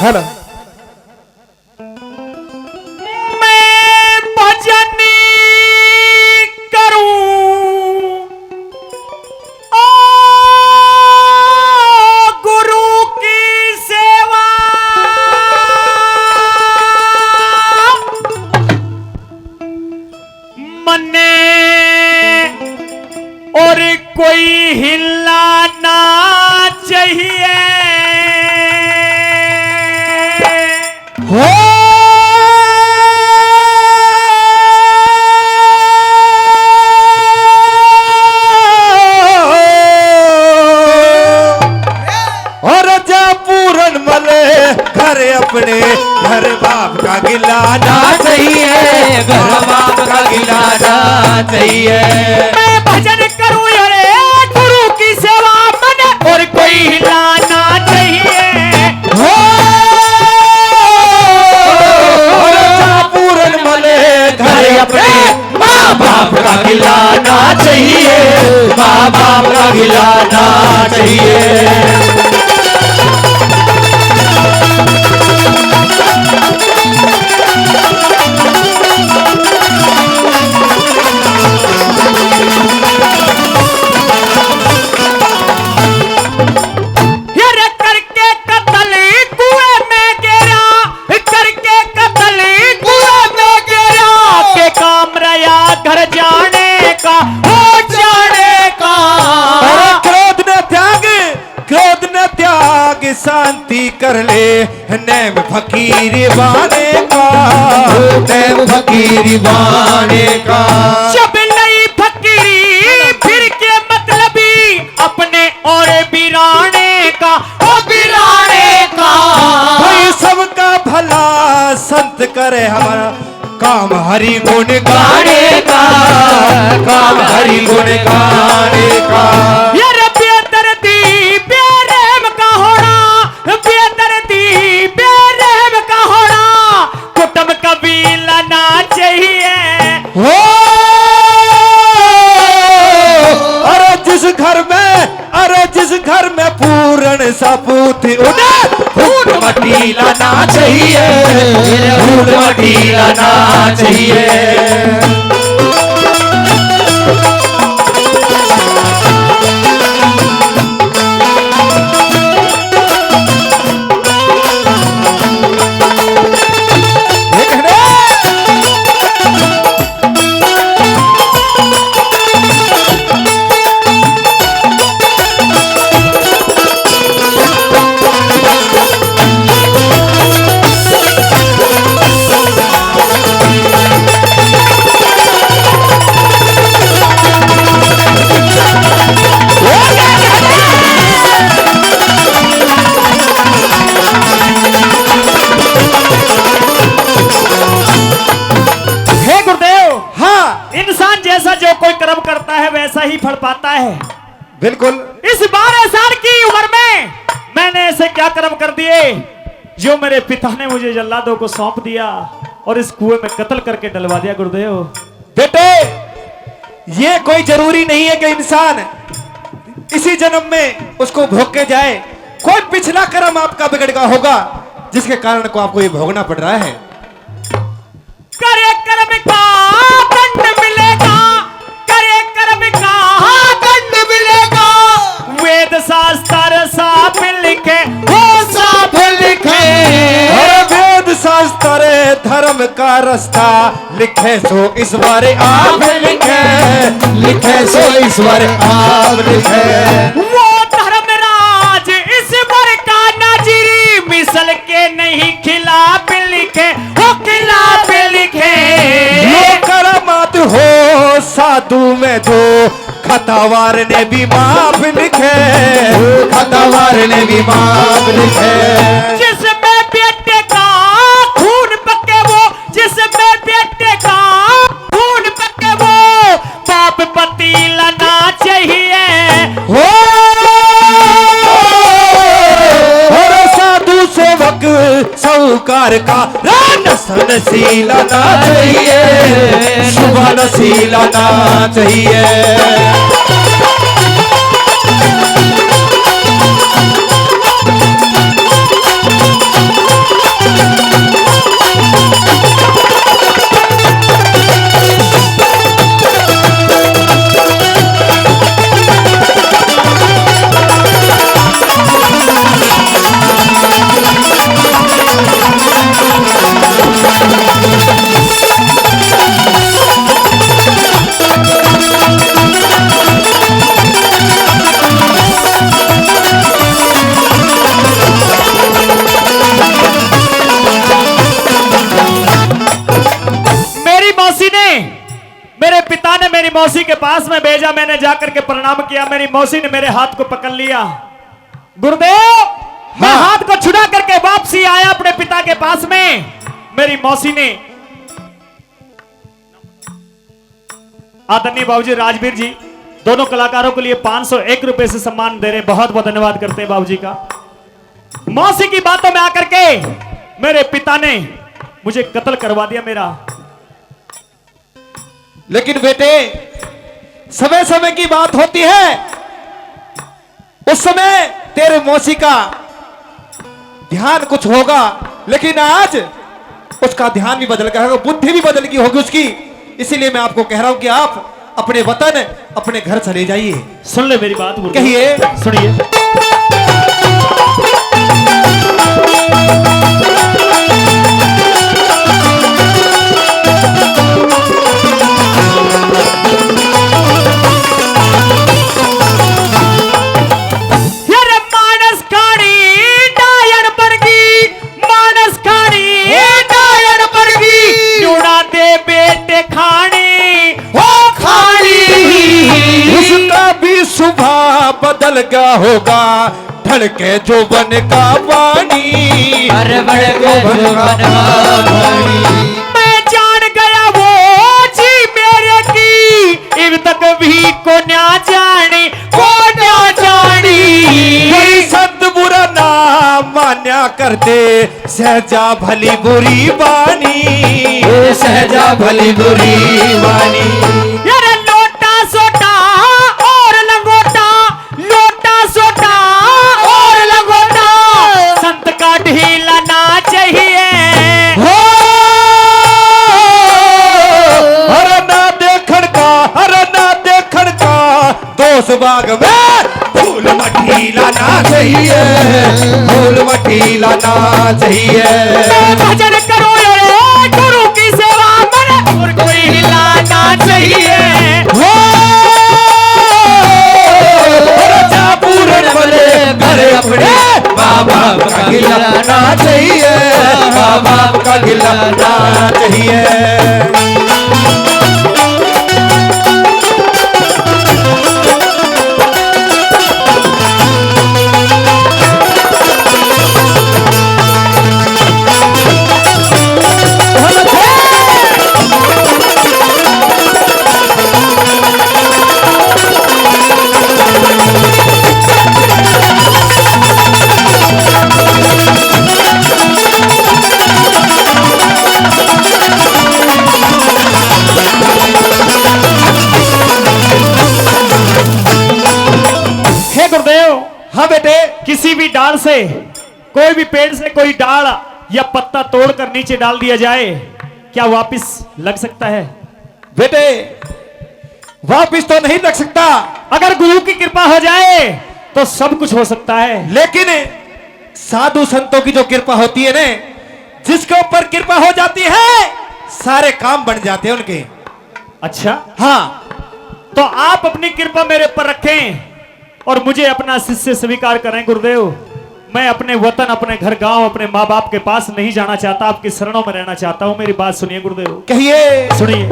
है ना। मैं भजन करूं ओ गुरु की सेवा, मने और कोई हिलना ना चाहिए हो। और जा पूरन मले घर अपने घर बाप का गिलाना चाहिए, घर बाप का गिलाना चाहिए। मैं भजन करूं अरे गुरु की सेवा, मन और कोई हिलाना चाहिए हो। और जा पूरन मले घर अपने माँ बाप का गिलाना चाहिए, माँ बाप का गिलाना चाहिए। शांति कर ले नैब फकीर बाने का, नैब फकीर बाने का। जब नई फकीरी फिर के मतलबी अपने और बिराने का, ओ बिराने का। भाई सबका भला संत करे हमारा काम हरि गुण गाने का, काम हरि गुण गाने का। यार बेदर्दी बेरहम का होना, बेदर्दी बेरहम का होना, कुटुंब कबीला ना चाहिए हो। अरे जिस घर में, अरे जिस घर में पूर्ण सपूत उन्हें फूट मटी लाना चाहिए, फूट मटी लाना चाहिए। इंसान जैसा जो कोई कर्म करता है वैसा ही फल पाता है। बिल्कुल। इस 12 साल की उम्र में मैंने ऐसे क्या कर्म कर दिए जो मेरे पिता ने मुझे जल्लादों को सौंप दिया और इस कुएं में कत्ल करके डलवा दिया। गुरुदेव बेटे, ये कोई जरूरी नहीं है कि इंसान इसी जन्म में उसको भोग के जाए। कोई पिछला कर्म आपका बिगड़ होगा जिसके कारण को आपको ये भोगना पड़ रहा है। करे कर्म का दंड मिलेगा, करे कर्म का दंड मिलेगा। वेद शास्त्र साफ लिखे, वो साफ लिखे। वेद शास्त्र धर्म का रास्ता लिखे सो ईश्वर आप लिखे, लिखे सो ईश्वर आप लिखे। वो धर्मराज ईश्वर का नाजिरी मिसल के नहीं खिलाफ लिखे, वो खिलाफ लिखे। करामात हो साधु में जो खतावार ने भी माफ लिखे, खतावार ने भी माफ लिखे। जिसमें बेटे का खून पके वो, जिसमें बेटे का खून पके वो, बाप पतीला ना चाहिए हो। और साधु सेवक साहूकार का नसीला ना चाहिए, शुभ नसीला ना चाहिए। मौसी के पास में भेजा, मैंने जाकर के प्रणाम किया, मेरी मौसी ने मेरे हाथ को पकड़ लिया। गुरुदेव, मैं हाथ को छुड़ा करके वापसी आया अपने पिता के पास में। मेरी मौसी ने, आदरणीय बाबूजी राजवीर जी दोनों कलाकारों के लिए 501 रुपए से सम्मान दे रहे, बहुत बहुत धन्यवाद करते हैं बाबूजी का। मौसी की बातों में आकर के मेरे पिता ने मुझे कत्ल करवा दिया मेरा। लेकिन बेटे, समय समय की बात होती है, उस समय तेरे मौसी का ध्यान कुछ होगा, लेकिन आज उसका ध्यान भी बदल गया होगा, बुद्धि भी बदल गई होगी उसकी। इसीलिए मैं आपको कह रहा हूं कि आप अपने वतन, अपने घर चले जाइए। सुन ले मेरी बात, कहिए। सुनिए। बदल गया होगा ढलके जो बन का पानी, मैं जान गया वो जी मेरे की, अब तक भी को ना जानी, को ना जानी। संत बुरा ना मान्या करते, सहजा भली बुरी बानी, सहजा भली बुरी बानी। यार लोटा सोटा और लंगोटा, लोटा सोटा और लंगोटा, संत का ढीला ना चाहिए। हो हर ना देखण का, हर ना देखण का, दोष बाग में फूल मठीला ना चाहिए, फूल मठीला ना चाहिए। भजन करो रे गुरु की सेवा मन, और कोई हिलाना चाहिए। हो पूर्ण बने घर अपने, माँ बाप का खिलाना चाहिए, माँ बाप का खिलाना चाहिए। हाँ बेटे, किसी भी डाल से, कोई भी पेड़ से कोई डाल या पत्ता तोड़कर नीचे डाल दिया जाए, क्या वापस लग सकता है? बेटे वापस तो नहीं लग सकता, अगर गुरु की कृपा हो जाए तो सब कुछ हो सकता है। लेकिन साधु संतों की जो कृपा होती है ना, जिसके ऊपर कृपा हो जाती है, सारे काम बन जाते हैं उनके। अच्छा, हाँ, तो आप अपनी कृपा मेरे पर रखें और मुझे अपना शिष्य स्वीकार करें गुरुदेव। मैं अपने वतन, अपने घर गांव, अपने माँ बाप के पास नहीं जाना चाहता, आपकी शरणों में रहना चाहता हूं। मेरी बात सुनिए गुरुदेव। कहिए। सुनिए।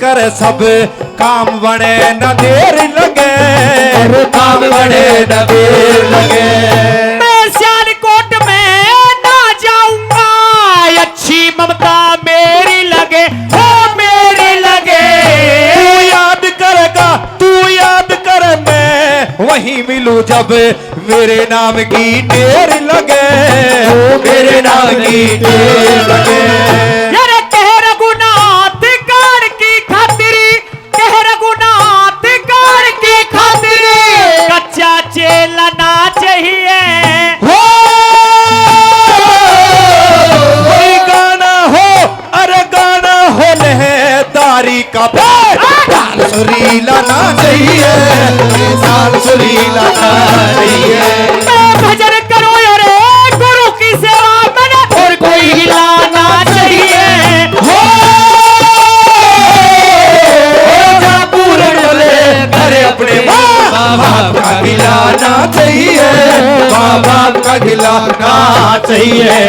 कर सब काम बने न देर लगे, काम बने न देर लगे। मैं सियालकोट में ना जाऊंगा, अच्छी ममता मेरी लगे, हो मेरी लगे। तू याद करेगा, तू याद कर, मैं वहीं मिलूं जब मेरे नाम की ढेर लगे, मेरे नाम की ढेर लगे। चेलना चाहिए। हो कोई गाना हो, अरे गाना हो लहदारी का, डाल सुरीला ना चाहिए, इंसान सुरीला ना चाहिए। भजन करो रे गुरु की सेवा मैंने और कोई हिलाना चाहिए। हो जा पूर्ण बोले घर अपने माँ बाप का खिलाना चाहिए, माँ बाप का खिलाना चाहिए।